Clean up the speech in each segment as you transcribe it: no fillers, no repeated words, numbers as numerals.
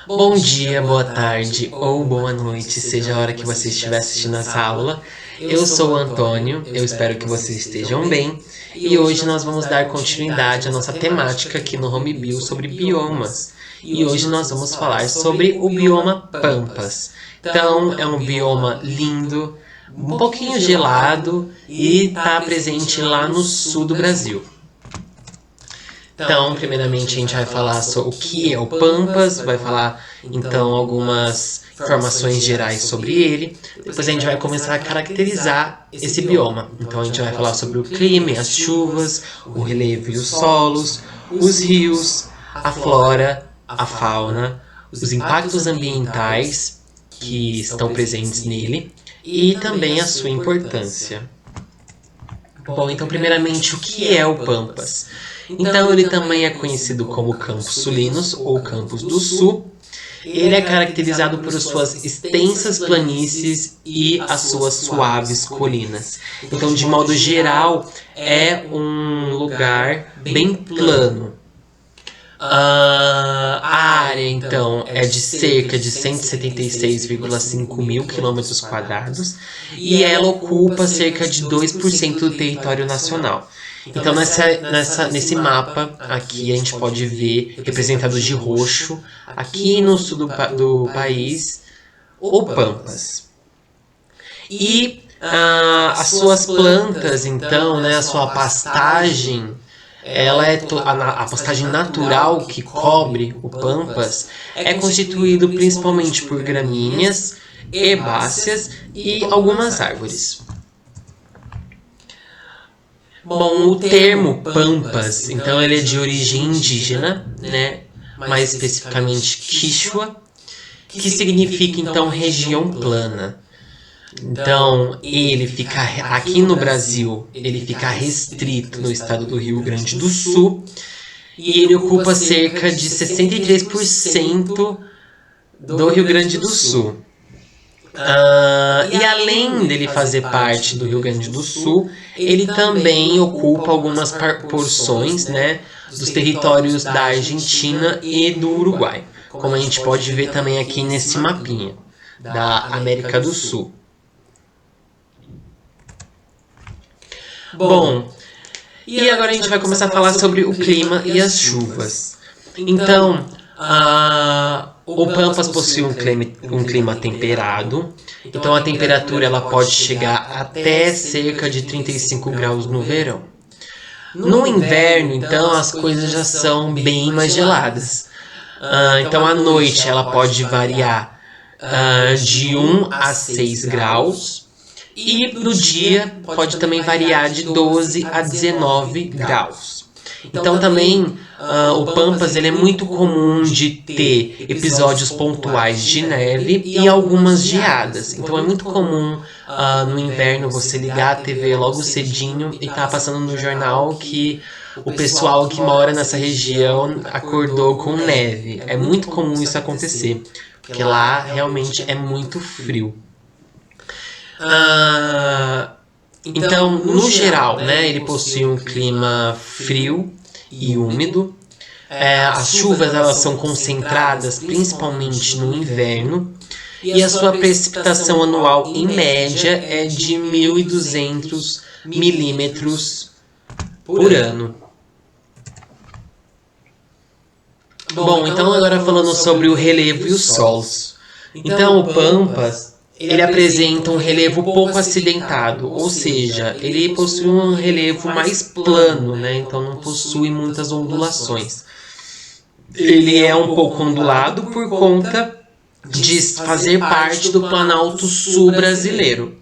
Bom dia, boa tarde ou boa noite, seja a hora que você estiver assistindo essa aula. Eu sou o Antônio, eu espero que vocês estejam bem e hoje nós vamos dar continuidade à nossa temática aqui no HomeBio sobre biomas. E hoje nós vamos falar sobre o bioma Pampas. Então, é um bioma lindo, um pouquinho gelado e está presente lá no sul do Brasil. Então, primeiramente, a gente vai falar sobre o que é o Pampas, vai falar, então, algumas informações gerais sobre ele. Depois a gente vai começar a caracterizar esse bioma. Então, a gente vai falar sobre o clima, as chuvas, o relevo e os solos, os rios, a flora, a fauna, os impactos ambientais que estão presentes nele e também a sua importância. Bom, então, primeiramente, o que é o Pampas? Então, ele também é conhecido como Campos Sulinos ou Campos do Sul. Ele é caracterizado por suas extensas planícies e as suas suaves colinas. Então, de modo geral, é um lugar bem plano. A área, então, é de cerca de 176,5 mil quilômetros quadrados e ela ocupa cerca de 2% do território nacional. Então, nesse mapa aqui, a gente pode ver representado de roxo, aqui no sul do país, o Pampas. E as suas plantas, então, né, a sua pastagem, ela é a pastagem natural que cobre o Pampas é constituído principalmente por gramíneas, herbáceas e algumas árvores. Bom, o termo Pampas, então, ele é de origem indígena, né? Mais especificamente Quichua, que significa, então, região plana. Então, ele fica aqui no Brasil, ele fica restrito no estado do Rio Grande do Sul e ele ocupa cerca de 63% do Rio Grande do Sul. E além dele fazer parte do Rio Grande do Sul, ele também ocupa algumas porções, né, dos territórios da Argentina e do Uruguai, como a gente pode ver também aqui nesse mapinha da América do Sul. Bom, e agora a gente vai começar a falar sobre o clima e as chuvas. Então, o Pampas possui um clima temperado, então a temperatura ela pode chegar até cerca de 35 graus no verão. No inverno, então, as coisas já são bem mais geladas. Então, à noite ela pode variar de 1 a 6 graus. E no dia pode também variar de 12 a 19 graus. Então também o Pampas ele é muito comum de ter episódios pontuais de neve e algumas geadas. Então é muito comum no inverno você ligar a TV logo cedinho e tá passando no jornal que o pessoal que mora nessa região acordou com neve. É muito comum isso acontecer, porque lá realmente é muito frio. Então, no geral, né, ele possui um clima frio e úmido. As chuvas elas são concentradas principalmente no inverno. E a sua precipitação anual, em média, é de 1.200 milímetros por ano. Bom, então agora falando sobre o relevo e os solos. Então, o Pampas ele apresenta um relevo pouco acidentado, ou seja, ele possui um relevo mais plano, né? Então não possui muitas ondulações. Ele é um pouco ondulado por conta de fazer parte do Planalto Sul brasileiro.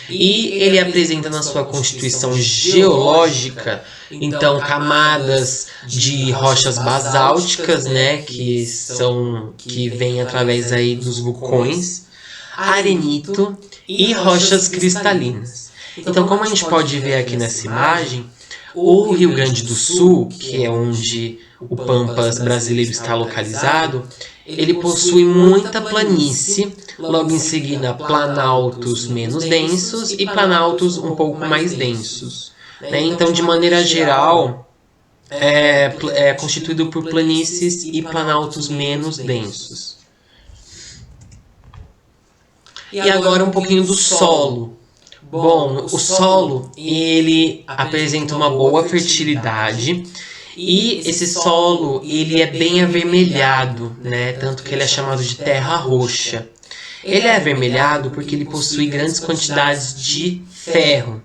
E ele apresenta na sua constituição geológica, então, camadas de rochas basálticas, né, que vêm através aí dos vulcões, arenito e rochas cristalinas. Então, como a gente pode ver aqui nessa imagem, o Rio Grande do Sul, que é onde o Pampas brasileiro está localizado, ele possui muita planície, logo em seguida planaltos menos densos e planaltos um pouco mais densos. Então, de maneira geral, é constituído por planícies e planaltos menos densos. E agora um pouquinho do solo. Bom, o solo, ele apresenta uma boa fertilidade e esse solo, ele é bem avermelhado, né? Tanto que ele é chamado de terra roxa. Ele é avermelhado porque ele possui grandes quantidades de ferro.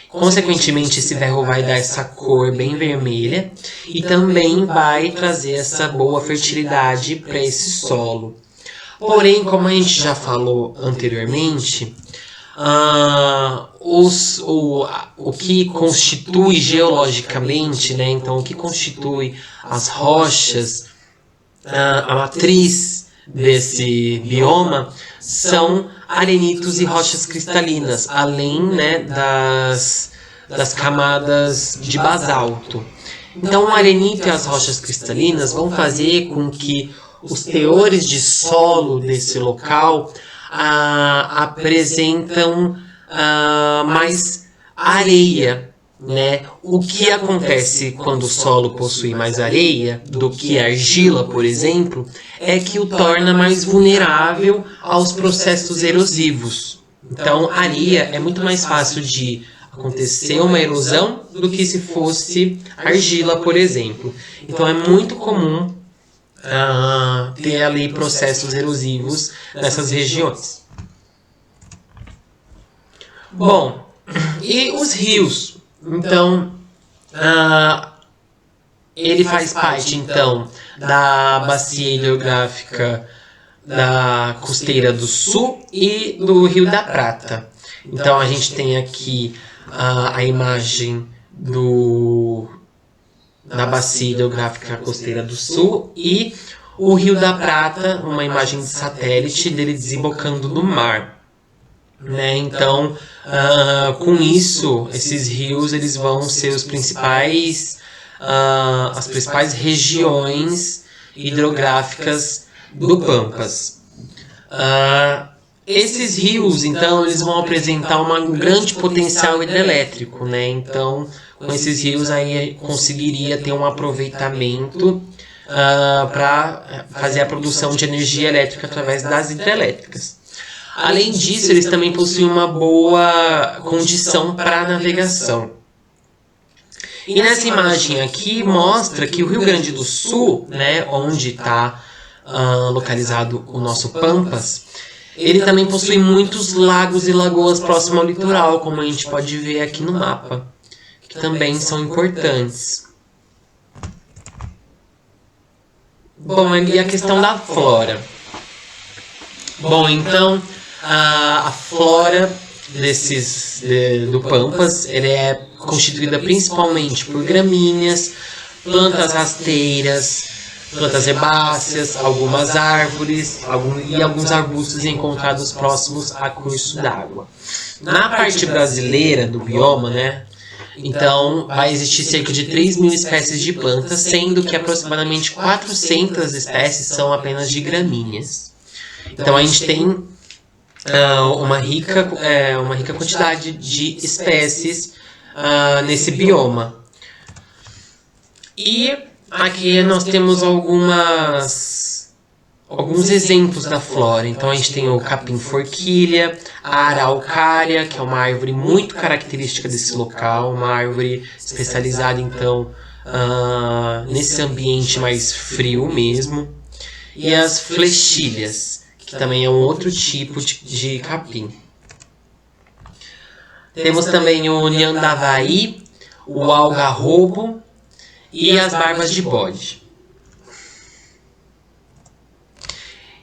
Consequentemente, esse ferro vai dar essa cor bem vermelha e também vai trazer essa boa fertilidade para esse solo. Porém, como a gente já falou anteriormente, o que constitui geologicamente, né? Então, o que constitui as rochas, a matriz desse bioma, são arenitos e rochas cristalinas, além, né, das camadas de basalto. Então, o arenito e as rochas cristalinas vão fazer com que os teores de solo desse local apresentam mais areia, né? O que acontece quando o solo possui mais areia do que argila, por exemplo, é que o torna mais vulnerável aos processos erosivos. Então, areia é muito mais fácil de acontecer uma erosão do que se fosse argila, por exemplo. Então, é muito comum ter ali processos erosivos nessas regiões. Bom, e os rios? Então, ele faz parte, então, da bacia hidrográfica da Costeira do Sul e do Rio da Prata. Então, a gente tem aqui a imagem da bacia hidrográfica Costeira do Sul e o Rio da Prata, uma imagem de satélite dele desembocando no mar. Né? Então, com isso, esses rios eles vão ser as principais regiões hidrográficas do Pampas. Esses rios, então, eles vão apresentar um grande potencial hidrelétrico, né? Então, com esses rios aí conseguiria ter um aproveitamento para fazer a produção de energia elétrica através das hidrelétricas. Além disso, eles também possuem uma boa condição para navegação. E nessa imagem aqui mostra que o Rio Grande do Sul, né, onde está localizado o nosso Pampas, ele também possui muitos lagos e lagoas próximo ao litoral, como a gente pode ver aqui no mapa, que também são importantes. Bom, ali a questão da flora. Bom, então, a flora do Pampas ele é constituída principalmente por gramíneas, plantas rasteiras, plantas herbáceas, algumas árvores e alguns arbustos encontrados próximos a curso d'água. Na parte brasileira do bioma, né, então vai existir cerca de 3.000 espécies de plantas, sendo que aproximadamente 400 espécies são apenas de gramíneas. Então a gente tem uma rica quantidade de espécies nesse bioma. E aqui nós temos alguns exemplos da flora. Então a gente tem o capim-forquilha, a araucária, que é uma árvore muito característica desse local, uma árvore especializada então nesse ambiente mais frio mesmo, e as flechilhas, que também é um outro tipo de capim. Temos também o Nhandavaí, o algarrobo e as barbas de bode.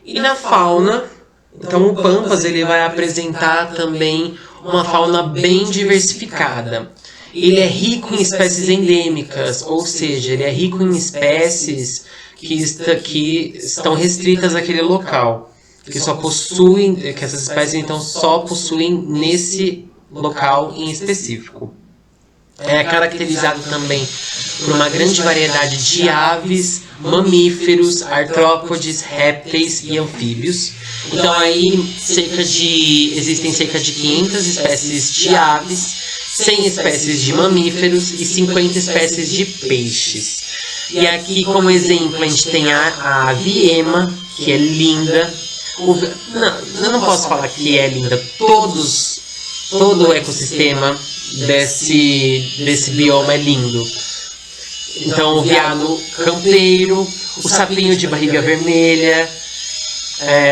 E na fauna, então o Pampas ele vai apresentar também uma fauna bem diversificada. Ele é rico em espécies endêmicas, ou seja, ele é rico em espécies que estão restritas àquele local, que essas espécies então só possuem nesse local em específico. É caracterizado também por uma grande variedade de aves, mamíferos, artrópodes, répteis e anfíbios. Então aí existem cerca de 500 espécies de aves, 100 espécies de mamíferos e 50 espécies de peixes. E aqui como exemplo a gente tem a ave ema, que é linda, Não, eu não posso falar que é linda. Todo o ecossistema desse bioma é lindo. Então, o veado campeiro, o sapinho de barriga vermelha,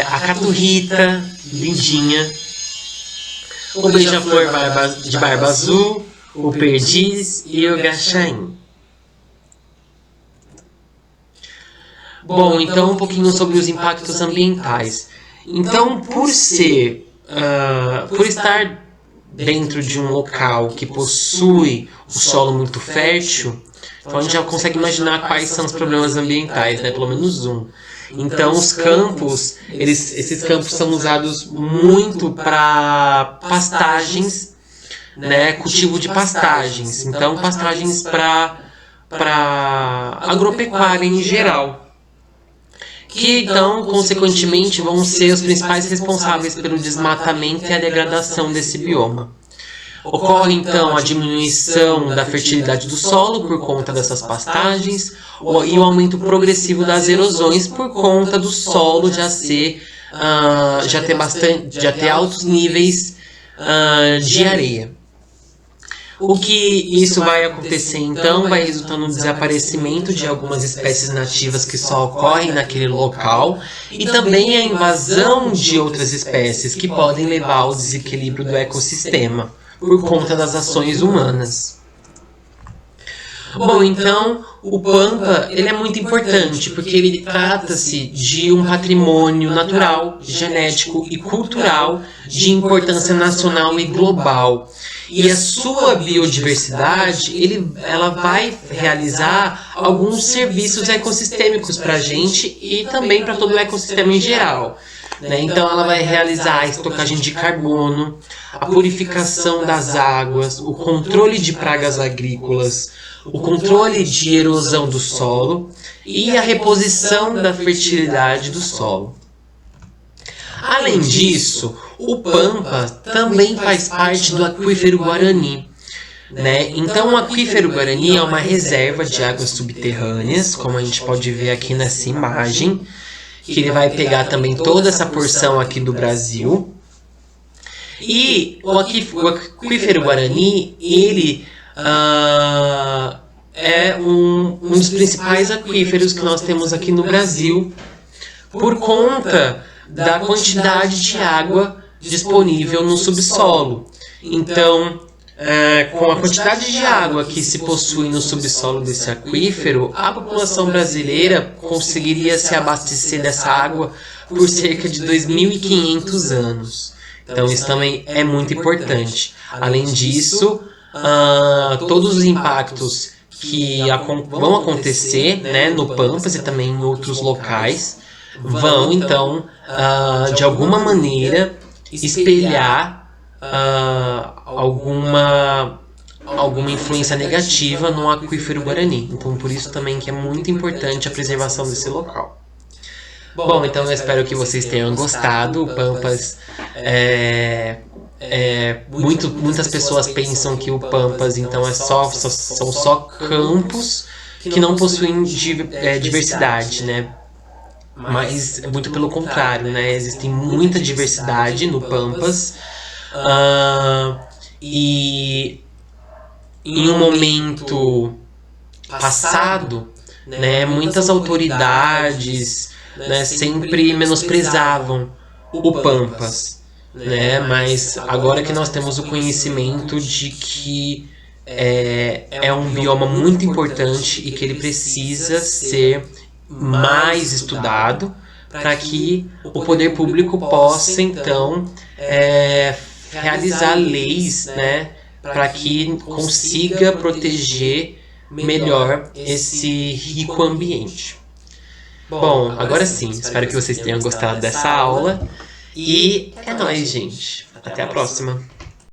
a caturrita, lindinha, o beija-flor de barba azul, o perdiz e o gachaim. Bom, então um pouquinho sobre os impactos ambientais. Então, por estar dentro de um local que possui um solo muito fértil, então a gente já consegue imaginar quais são os problemas ambientais, né? Pelo menos um. Então os campos, esses campos são usados muito para pastagens, né? Cultivo de pastagens. Então pastagens para agropecuária em geral. Que então, consequentemente, vão ser os principais responsáveis pelo desmatamento e a degradação desse bioma. Ocorre então a diminuição da fertilidade do solo por conta dessas pastagens e o aumento progressivo das erosões por conta do solo já ter altos níveis de areia. O que isso vai acontecer então vai resultar no desaparecimento de algumas espécies nativas que só ocorrem naquele local e também a invasão de outras espécies que podem levar ao desequilíbrio do ecossistema por conta das ações humanas. Bom, então, o Pampa ele é muito importante porque ele trata-se de um patrimônio natural, genético e cultural de importância nacional e global. E a sua biodiversidade, ela vai realizar alguns serviços ecossistêmicos para a gente e também para todo o ecossistema em geral. Então ela vai realizar a estocagem de carbono, a purificação das águas, o controle de pragas agrícolas, o controle de erosão do solo e a reposição da fertilidade do solo. Além disso, o Pampa também faz parte do Aquífero Guarani. Então o Aquífero Guarani é uma reserva de águas subterrâneas, como a gente pode ver aqui nessa imagem, que ele vai pegar também toda essa porção aqui do Brasil. E o Aquífero Guarani, ele é um dos principais aquíferos que nós temos aqui no Brasil, por conta da quantidade de água disponível no subsolo. Então, com a quantidade de água que se possui no subsolo desse aquífero, a população brasileira conseguiria se abastecer dessa água por cerca de 2.500 anos. Então isso também é muito importante. Além disso, todos os impactos que vão acontecer, no Pampas e também em outros locais, vão então, de alguma maneira, espelhar alguma influência negativa no Aquífero Guarani. Então por isso também que é muito importante a preservação desse local. Bom, então eu espero que vocês tenham gostado. O Pampas muitas pessoas pensam que o Pampas então são só campos que não possuem diversidade, mas muito pelo contrário, existe muita diversidade no Pampas. E em um momento passado, muitas autoridades sempre menosprezavam o Pampas, mas agora que nós temos o conhecimento de que é um bioma muito importante e que ele precisa ser mais estudado para que o poder público possa então realizar leis, para que consiga proteger melhor esse rico ambiente. Bom, agora sim, espero que vocês tenham gostado dessa aula e é nóis, gente. Até a próxima.